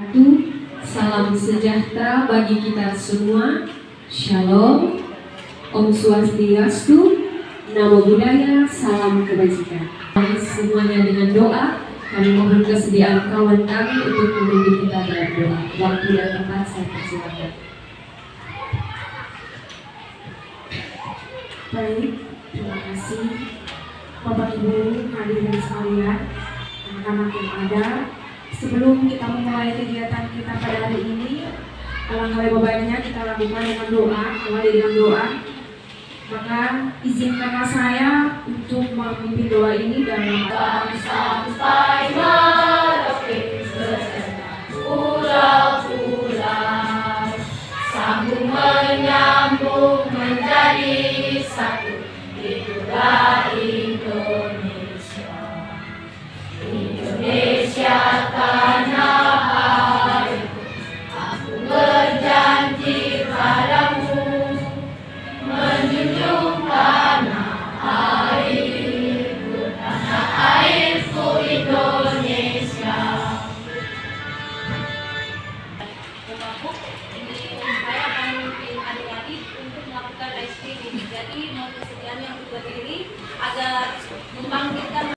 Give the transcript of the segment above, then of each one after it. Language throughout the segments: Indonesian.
wabarakatuh. Salam sejahtera bagi kita semua. Shalom, Om Swastiastu, Namo Buddhaya, salam kebajikan. Semuanya dengan doa, kami mohon kesediaan kawan kami untuk memimpin kita berdoa. Waktu dan tempat saya persilakan. Baik, terima kasih Bapak Ibu hadirin sekalian, anak-anak yang ada. Sebelum kita memulai kegiatan kita pada hari ini, alangkah lebih baiknya kita lakukan dengan doa, awali dengan doa. Maka izinkanlah saya untuk memimpin doa ini dalam sampai melukis pulau-pulau, sambung menyambung menjadi satu. Itulah Indonesia, Indonesia tanah airku. Aku berjanji padamu menjunjung tanah airku Indonesia. Ini saya akan memimpin adik-adik untuk melakukan ice cream. Jadi mohon kesediaan yang berdiri agar membangkitkan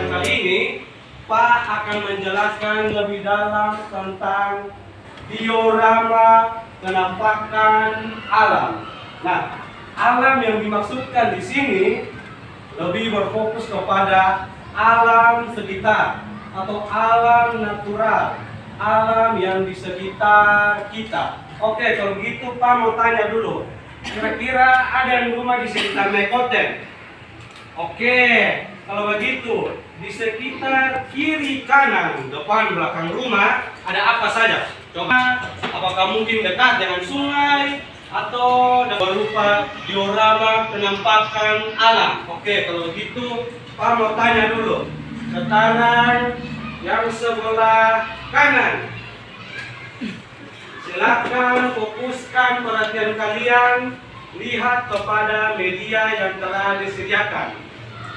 kali ini Pak akan menjelaskan lebih dalam tentang diorama penampakan alam. Nah, alam yang dimaksudkan di sini lebih berfokus kepada alam sekitar atau alam natural, alam yang di sekitar kita. Oke, kalau gitu Pak mau tanya dulu, kira-kira ada yang rumah di sekitar Mekoten? Oke, kalau begitu di sekitar kiri, kanan, depan, belakang rumah ada apa saja? Coba, apakah mungkin dekat dengan sungai atau berupa diorama penampakan alam? Oke, kalau begitu Pak mau tanya dulu, dataran yang sebelah kanan. Silakan fokuskan perhatian kalian, lihat kepada media yang telah disediakan.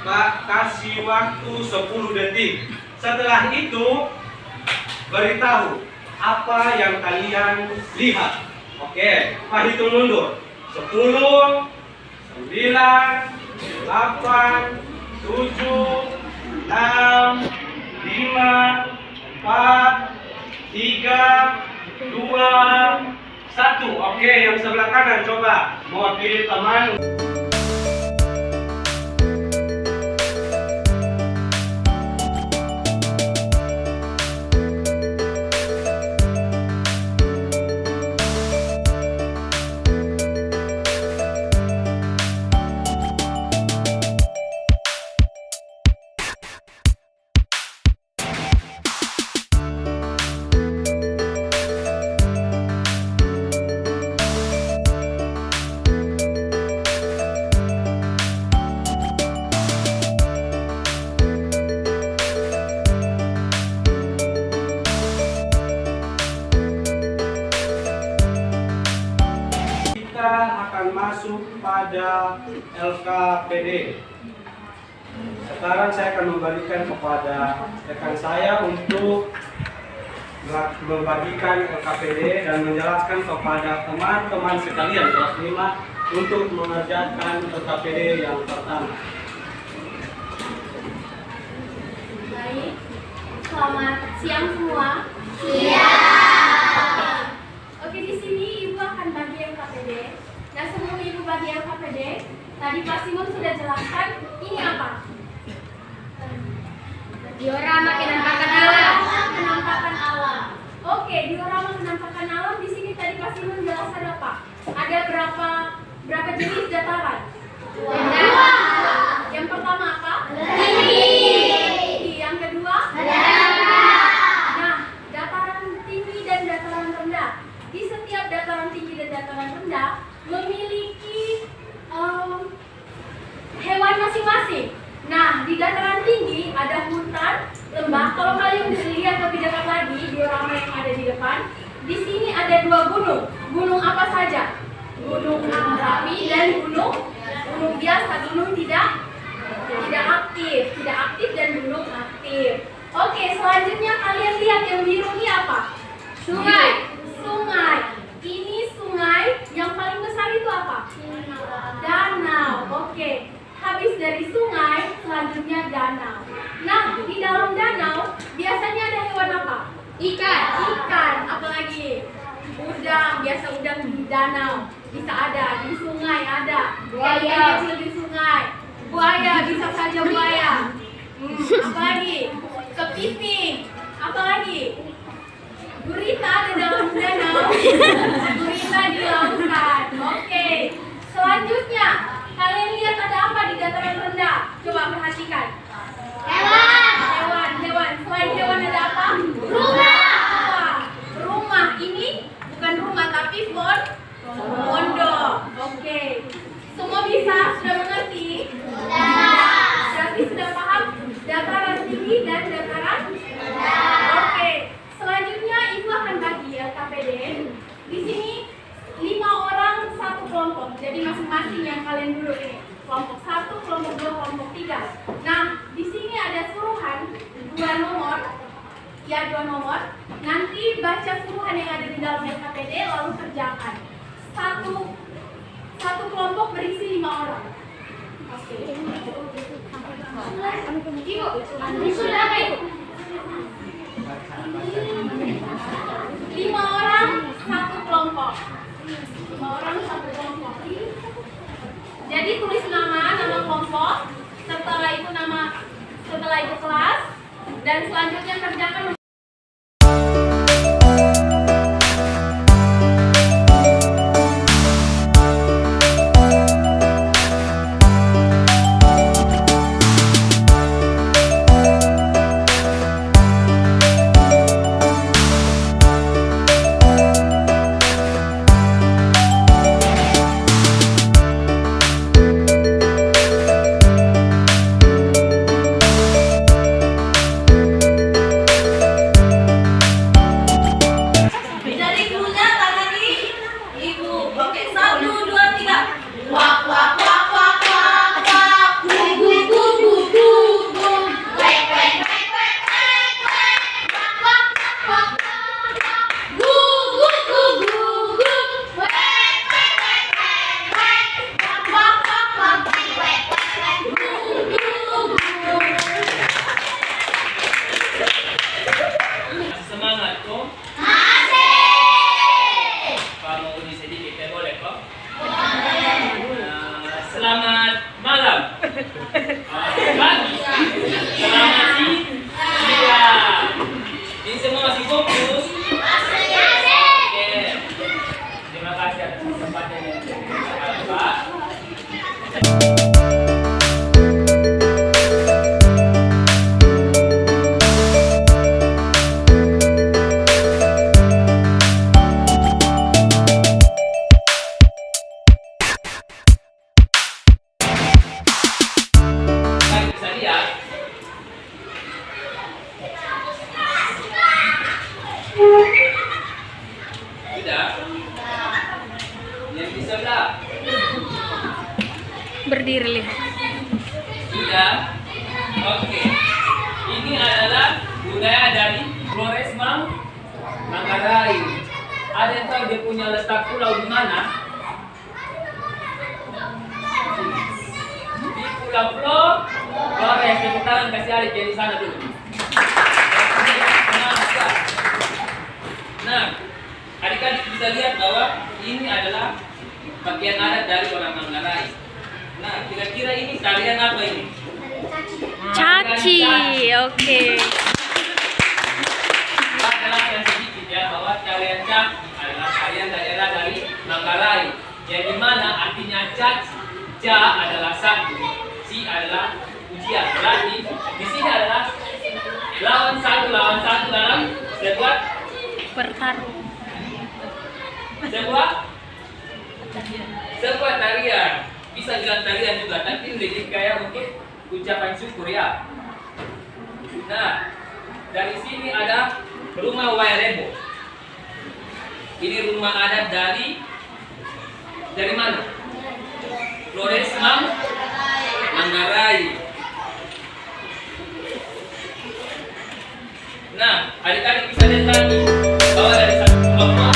Pak kasih waktu 10 detik. Setelah itu beritahu apa yang kalian lihat. Oke, Pak hitung mundur. 10, 9, 8, 7, 6, 5, 4, 3, 2, 1. Oke, yang sebelah kanan coba mewakili teman. Akan masuk pada LKPD. Sekarang saya akan membagikan kepada rekan saya untuk membagikan LKPD dan menjelaskan kepada teman-teman sekalian kelas 5 untuk mengerjakan LKPD yang pertama. baik. Selamat siang semua. Siang. Oke, di sini Ibu akan bagi LKPD. Nah, sebelum Ibu bagi bagi LKPD. Tadi Pak Simon sudah jelaskan, ini apa? Diorama penampakan alam. Penampakan alam. Oke, diorama penampakan alam di sini tadi Pak Simon jelaskan apa? Ada berapa jenis dataran? Dua. Yang pertama apa? Tinggi. Yang kedua? Rendah. Nah, dataran tinggi dan dataran rendah. Di setiap dataran tinggi dan dataran rendah memiliki hewan masing-masing. Nah, di dataran tinggi ada hutan, lembah. Kalau kalian lihat lebih dekat lagi diorama yang ada di depan, di sini ada dua gunung. Gunung apa saja? Gunung Merapi dan gunung biasa, gunung tidak aktif dan gunung aktif. Oke, selanjutnya kalian lihat yang biru ini apa? Sungai. Ini sungai yang paling besar itu apa? Danau. Oke. Habis dari sungai, selanjutnya danau. Nah, di dalam danau biasanya ada hewan apa? Ikan. Apalagi? Udang. Biasa udang di danau. Bisa ada di sungai ada. Buaya kecil di sungai. Buaya, bisa saja buaya. Apalagi? Kepiting. Apalagi? Gurita di dalam danau. Gurita di lautan. Oke. Selanjutnya, kalian lihat ada apa di dataran rendah? Coba perhatikan. Hewan. Selain hewan ada apa? Rumah. Ini bukan rumah tapi pondok. Oke. Semua sudah mengerti? Berarti sudah paham dataran tinggi dan dataran rendah. Oke. Selanjutnya Ibu akan bagi LKPD. Di sini 5 orang satu kelompok. Jadi masing-masing yang kalian duduk ini. Kelompok 1, kelompok 2, kelompok 3. Nah, di sini ada suruhan 2 nomor. Ya, 2 nomor. Nanti baca suruhan yang ada di dalam LKPD lalu kerjakan. Satu kelompok berisi 5 orang. Oke. Ibu, sudah apa Ibu? 5 orang satu kelompok. 5 orang satu kelompok. Jadi tulis nama kelompok, setelah itu kelas, dan selanjutnya kerjakan. Berdiri lihat. Sudah? Oke. Ini adalah budaya dari Flores Manggarai. Ada yang tahu dia punya letak pulau di mana? Di Pulau Flores. Tepuk tangan kasih Alif yang di sana dulu. Nah, adik-adik bisa lihat bahwa ini adalah bagian adat dari orang Manggarai. kira-kira ini tarian apa ini? Caci, oke. Pak jelaskan sedikit ya bahwa tarian caci adalah tarian daerah dari Manggarai, yang dimana artinya caci, ca adalah satu, ci adalah ujian. Berarti di sini adalah lawan satu dalam Bertarung. sebuah tarian. Bisa bilang tarian juga, tapi lebih kayak mungkin ucapan syukur ya. Nah, dari sini ada rumah Wairebo. Ini rumah adat dari mana? Flores Manggarai. Nah, adik-adik bisa lihat lagi bahwa dari satu kelompok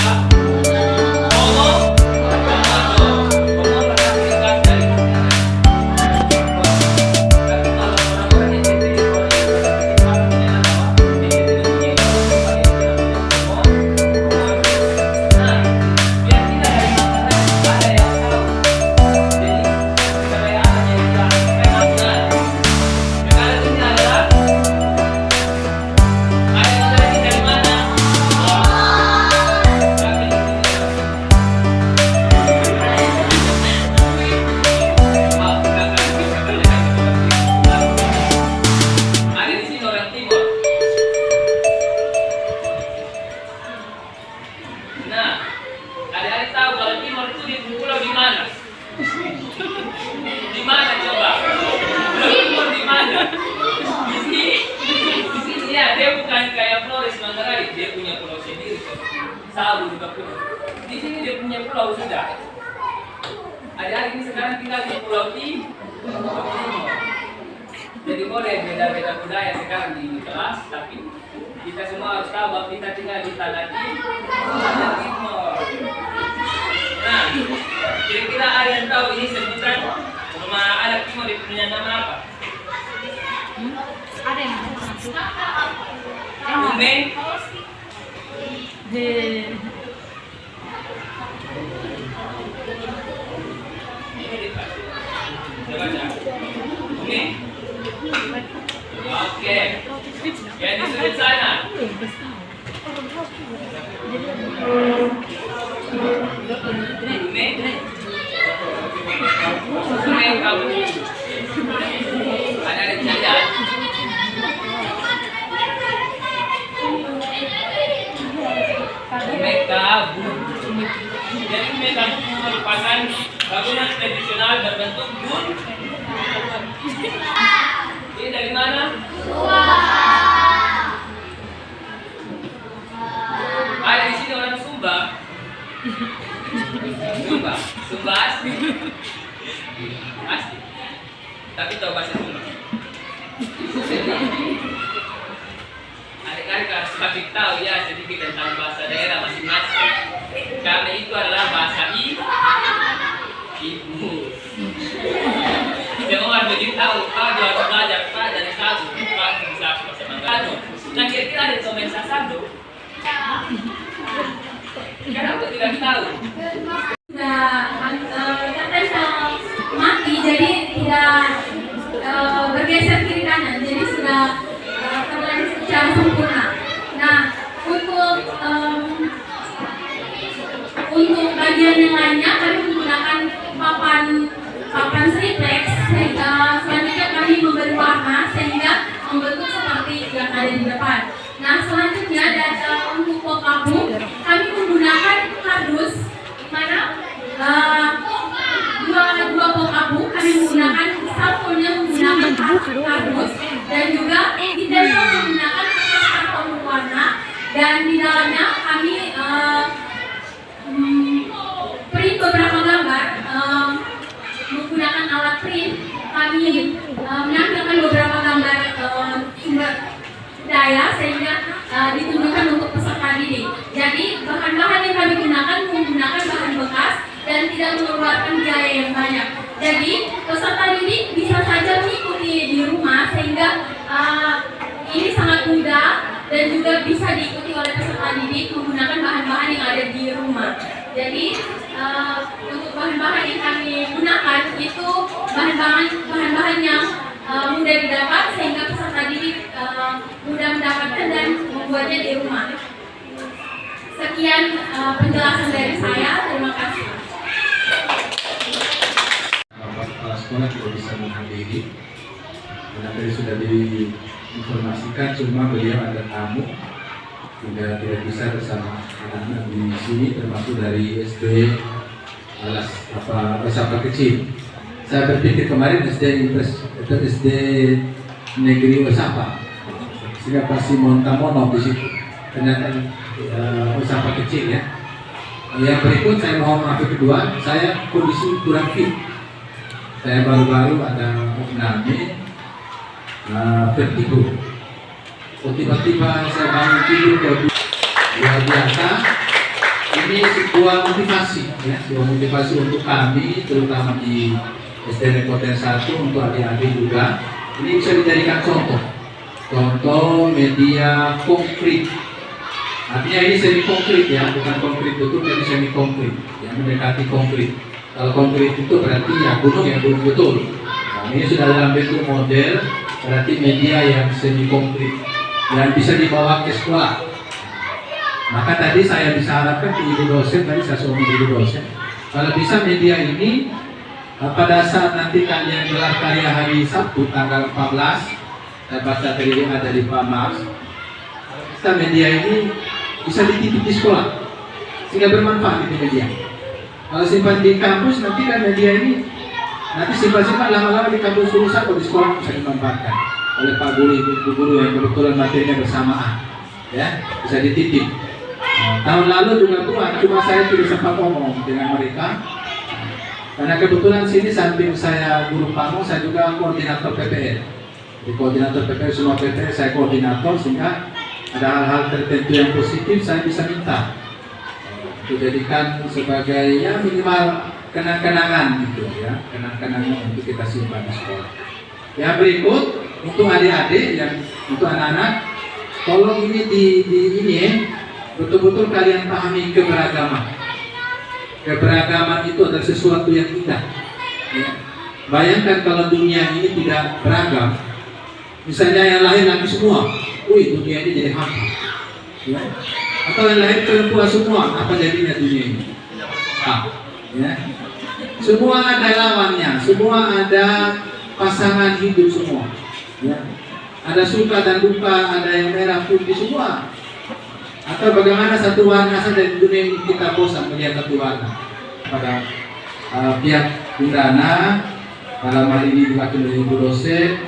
Sabu juga punya. Di sini dia punya pulau sudah. Adik-adik ini sekarang tinggal di Pulau Timor. Jadi boleh beda-beda budaya sekarang di kelas, tapi kita semua harus tahu bahwa kita tinggal di tanah Timor. Nah, kira-kira ada yang tahu ini sebutan rumah adat Timor itu punya nama apa? Ada yang Ume. Oke. Yang di sudut sana. Kamu. Ada di sana. Mekabu. Jadi mekabu merupakan bangunan tradisional berbentuk bun. Ini dari mana? Ada di sini orang Sumba. Sumba asli. Asli. Tapi tahu bahasa Sumba. Adik-adik harus kasih tahu ya sedikit tentang bahasa daerah masing-masing. Karena itu adalah bahasa ibu. Semua harus begitu tahu. Kau juga harus belajar Pak dari satu. Pak bisa bahasa Manggano. Nah kira-kira ada komen sasando? Kenapa tidak tahu? Sudah mati, jadi tidak bergeser kiri kanan, jadi sudah terlihat secara sempurna. Nah, untuk bagian yang lainnya kami menggunakan papan triplex. Selanjutnya kami memberi warna sehingga membentuk seperti yang ada di depan. Nah, selanjutnya untuk pokabu kami menggunakan kardus, di mana dua pokabu kami menggunakan sampulnya menggunakan kardus dan juga ditempel menggunakan kertas karton berwarna, dan di dalamnya kami print beberapa gambar menggunakan alat print. Kami menampilkan beberapa gambar sumber daya sehingga ditunjukkan untuk peserta didik. Jadi bahan-bahan yang kami gunakan menggunakan bahan bekas dan tidak mengeluarkan biaya yang banyak. Jadi peserta didik bisa saja mengikuti di rumah sehingga ini sangat mudah dan juga bisa diikuti oleh peserta didik menggunakan bahan-bahan yang ada di rumah. Jadi untuk bahan-bahan yang kami gunakan itu bahan-bahan mudah didapat sehingga peserta didik mudah mendapatkan dan membuatnya di rumah. Sekian penjelasan dari saya. Terima kasih. Bapak kepala sekolah tidak bisa menghadiri karena tadi sudah diinformasikan, cuma beliau ada tamu tidak bisa bersama anak-anak di sini, termasuk dari SD Osapa kecil. Saya berpikir kemarin SD Negeri Osapa, sehingga pasti Montamono di situ. Ternyata Osapa kecil ya. Yang berikut saya mohon maaf kedua, saya kondisi kurang fit. Saya baru-baru ada mengalami vertigo. Tiba-tiba saya bangun tidur luar biasa. Ini sebuah motivasi ya, sebuah motivasi untuk kami, terutama di SD Nepoten 1, untuk adik-adik juga. Ini bisa dijadikan contoh media konkret. Artinya ini semi konkret ya, bukan konkret betul, tapi semi konkret yang mendekati konkret. Kalau konkret itu berarti ya gunung betul. Nah, ini sudah dalam bentuk model, berarti media yang semi konkret yang bisa dibawa ke sekolah. Maka tadi saya bisa harapkan ke ibu dosen, tadi saya suruh ibu dosen, kalau bisa media ini pada saat nanti kalian gelar karya hari Sabtu tanggal 14, saya baca tadi ada di Pak Mars, kita media ini bisa dititip di sekolah sehingga bermanfaat itu media. Kalau simpan di kampus nanti kan media ini nanti simpan lama-lama di kampus lulusan atau di sekolah bisa dimanfaatkan oleh Pak Guru, Ibu Guru yang kebetulan materinya bersamaan, ya bisa dititip. Tahun lalu juga buat, cuma saya tidak sempat ngomong dengan mereka karena kebetulan sini samping saya guru pamong, saya juga koordinator PPL. Di koordinator PPL, semua PPL saya koordinator, sehingga ada hal-hal tertentu yang positif saya bisa minta dijadikan sebagai ya minimal kenang-kenangan gitu ya, kenang-kenangan untuk kita simpan di sekolah. Yang berikut untuk adik-adik, yang untuk anak-anak, tolong ini ini betul-betul kalian pahami keberagaman. Keberagaman itu adalah sesuatu yang indah. Ya. Bayangkan kalau dunia ini tidak beragam, misalnya yang lahir laki semua, dunia ini jadi hampa. Ya. Atau yang lahir perempuan semua, apa jadinya dunia ini? Ya. Semua ada lawannya, semua ada pasangan hidup semua. Ya. Ada suka dan duka, ada yang merah putih semua. Atau bagaimana satu warna saja di dunia ini kita bosan melihat satu warna. Pada pihak Bundana dalam hal ini diwakili oleh Ibu dosen,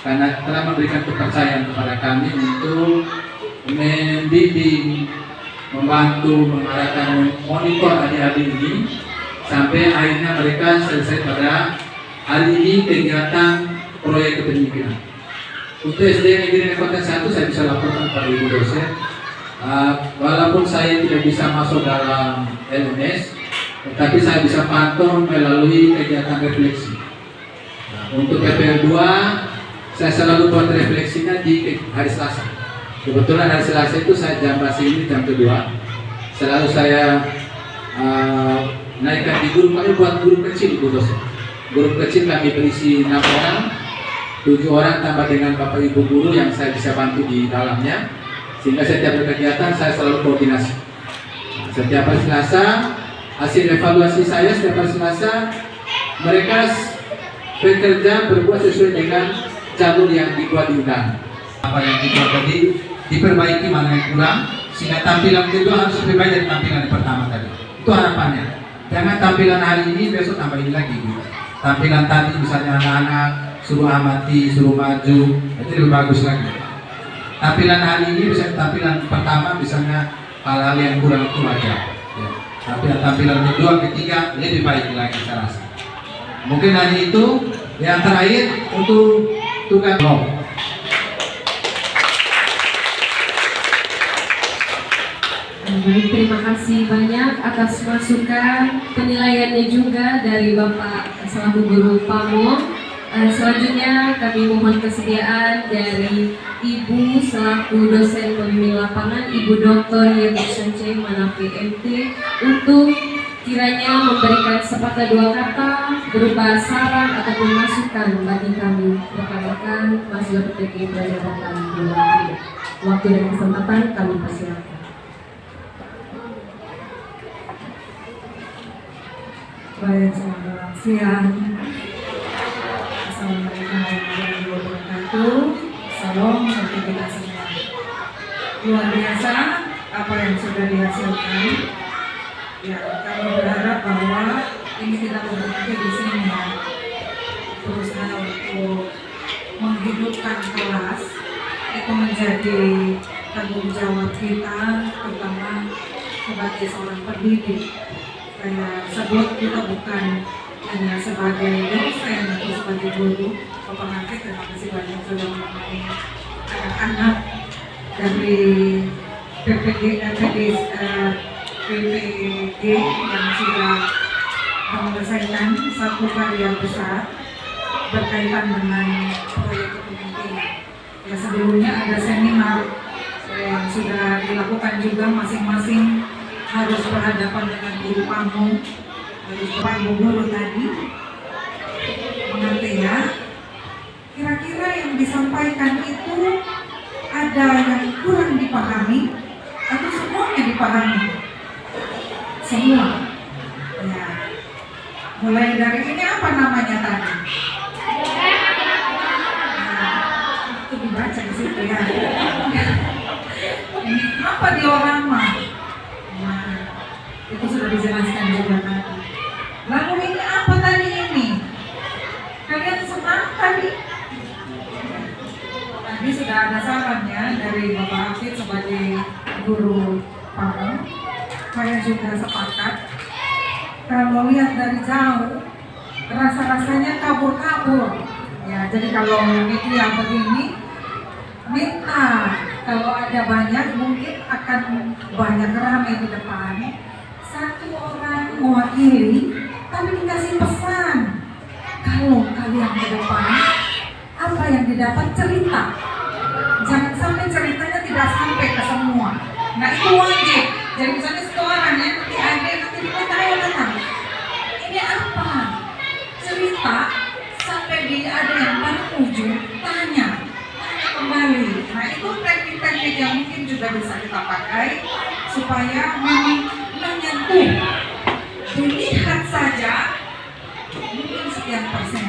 karena telah memberikan kepercayaan kepada kami untuk membimbing, membantu, mengarahkan, monitor adik-adik ini sampai akhirnya mereka selesai pada hari ini kegiatan proyek kependidikan. Untuk SD Negeri Nepoten 1 saya bisa laporkan kepada Ibu dosen. Walaupun saya tidak bisa masuk dalam LMS, tetapi saya bisa pantau melalui kegiatan refleksi. Untuk PPL 2, saya selalu buat refleksinya di hari Selasa. Kebetulan hari Selasa itu saya jam ini jam kedua. Selalu saya naikkan di grup, kami buat grup kecil Ibu dosen. Grup kecil kami berisi 6 orang, 7 orang tambah dengan Bapak Ibu guru yang saya bisa bantu di dalamnya. Sehingga setiap kegiatan saya selalu koordinasi. Setiap hari Selasa, hasil evaluasi saya setiap hari Selasa, mereka bekerja berbuat sesuai dengan jalur yang dibuat di undang. Apa yang dibuat tadi diperbaiki, mana yang kurang, sehingga tampilan kedua harus lebih baik dari tampilan yang pertama tadi. Itu harapannya. Jangan tampilan hari ini besok tambahin lagi. Gitu. Tampilan tadi misalnya anak-anak suruh amati, suruh maju, itu lebih bagus lagi. Tampilan hari ini bisa tampilan pertama misalnya hal-hal yang kurang itu wajar. Ya. Tapi tampilan kedua, ketiga lebih baik lagi saya rasa. Mungkin hanya itu. Yang terakhir untuk tugas Baik, terima kasih banyak atas masukan penilaiannya juga dari Bapak selaku guru pamong. Selanjutnya kami mohon kesediaan dari Ibu selaku dosen pembimbing lapangan, Ibu Dr. Yetus Manafi MT, untuk kiranya memberikan sepatah dua kata berupa saran ataupun masukan bagi kami rekan-rekan mahasiswa PTK Pelajaran Dunia. Waktu dan kesempatan kami persilakan. Baik, selamat siang. Assalamualaikum warahmatullahi wabarakatuh. Salam bagi kita semua. Luar biasa apa yang sudah dihasilkan. Ya, kami berharap bahwa ini tidak berhenti di sini ya. Berusaha untuk menghidupkan kelas itu menjadi tanggung jawab kita, terutama sebagai seorang pendidik. Saya sebut kita bukan hanya sebagai dosen atau sebagai guru atau pengajar. Terima kasih banyak sudah menemani anak-anak dari PPG yang sudah menyelesaikan satu karya besar berkaitan dengan proyek kepemimpinan. Ya, sebelumnya ada seminar yang sudah dilakukan juga, masing-masing harus berhadapan dengan guru kamu, harus ibu guru tadi mengerti ya. Kira-kira yang disampaikan itu ada yang kurang dipahami atau semuanya dipahami? Semua. Ya. Mulai dari ini apa namanya tadi? Nah, itu dibaca di situ ya. Ini apa diorama? Nah, itu sudah dijelaskan juga tadi. Lalu ini apa tadi ini? Kalian senang tadi? Tadi sudah ada sarannya dari Bapak Hafid sebagai guru kamu. Saya juga sepakat. Kalau lihat dari jauh, rasa-rasanya kabur-kabur. Ya, jadi kalau media begini, minta kalau ada banyak mungkin akan banyak ramai di depan. Satu orang mewakili, tapi dikasih pesan. Kalau kalian ke depan, apa yang didapat cerita. Jangan sampai ceritanya tidak sampai ke semua. Nah itu wajib. Jadi misalnya satu orang ya, nanti ada, nanti kita ayo datang. Ini apa? Cerita sampai ada yang paling ujung tanya kembali. Nah itu teknik-teknik yang mungkin juga bisa kita pakai supaya menyentuh. Dilihat saja mungkin sekian persen.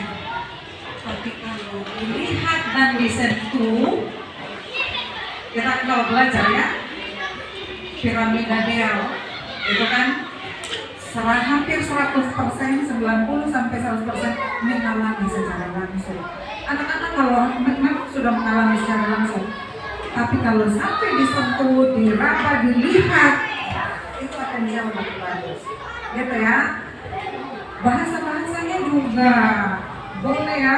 Tapi kalau dilihat dan disentuh, kita kalau belajar ya, piramida Dell itu kan hampir 100%, 90 sampai 100% mengalami secara langsung. Anak-anak kalau memang sudah mengalami secara langsung, tapi kalau sampai disentuh, diraba, dilihat, itu akan jauh lebih bagus, gitu ya. Bahasa-bahasanya juga boleh ya,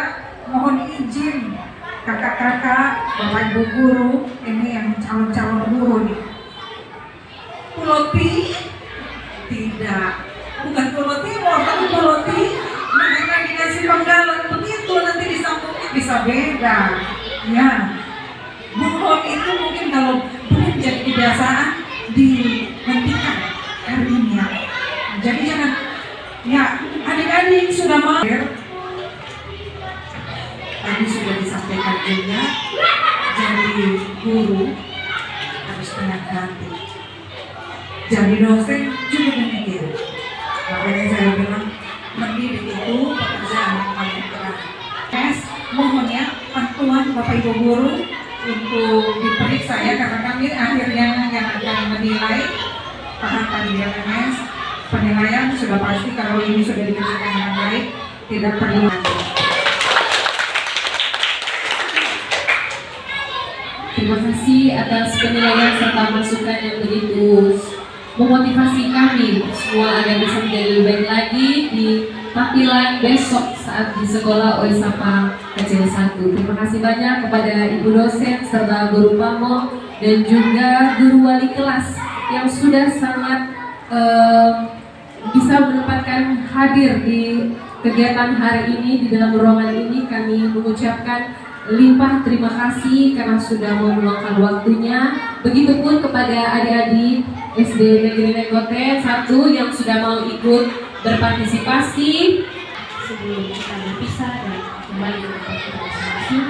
mohon izin kakak-kakak, bapak ibu guru, ini yang calon-calon guru nih. Pulau T? Tidak, bukan Pulau Timur, tapi Pulau T. Mereka dikasih penggalan begitu, nanti disambungnya bisa beda. Ya, mohon itu mungkin kalau belum jadi kebiasaan dihentikan hari ini ya. Jadi jangan, ya adik-adik sudah mahir. Tadi sudah disampaikan juga, jadi guru harus hati-hati. Jadi dosen juga demikian. Makanya saya bilang mendidik itu pekerjaan yang paling berat. Mohon ya bantuan Bapak Ibu guru untuk diperiksa ya, karena kami akhirnya yang akan menilai tahapan di LMS. Penilaian sudah pasti kalau ini sudah dikerjakan dengan baik, tidak perlu lagi. Terima kasih atas penilaian serta masukan yang begitu memotivasi kami semua agar bisa menjadi lebih baik lagi di tampilan besok saat di sekolah OESAPA kecil 1. Terima kasih banyak kepada Ibu dosen serta guru pamong dan juga guru wali kelas yang sudah sangat bisa menempatkan hadir di kegiatan hari ini di dalam ruangan ini. Kami mengucapkan limpah terima kasih karena sudah meluangkan waktunya. Begitupun kepada adik-adik SD Negeri Nekoten 1 yang sudah mau ikut berpartisipasi. Sebelum kita berpisah dan kembali ke tempat kita masing-masing,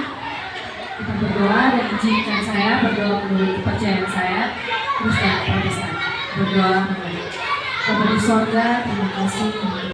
kita berdoa dan izinkan saya berdoa menurut kepercayaan saya Kristen Protestan. Berdoa menurut Bapa di sorga, terima kasih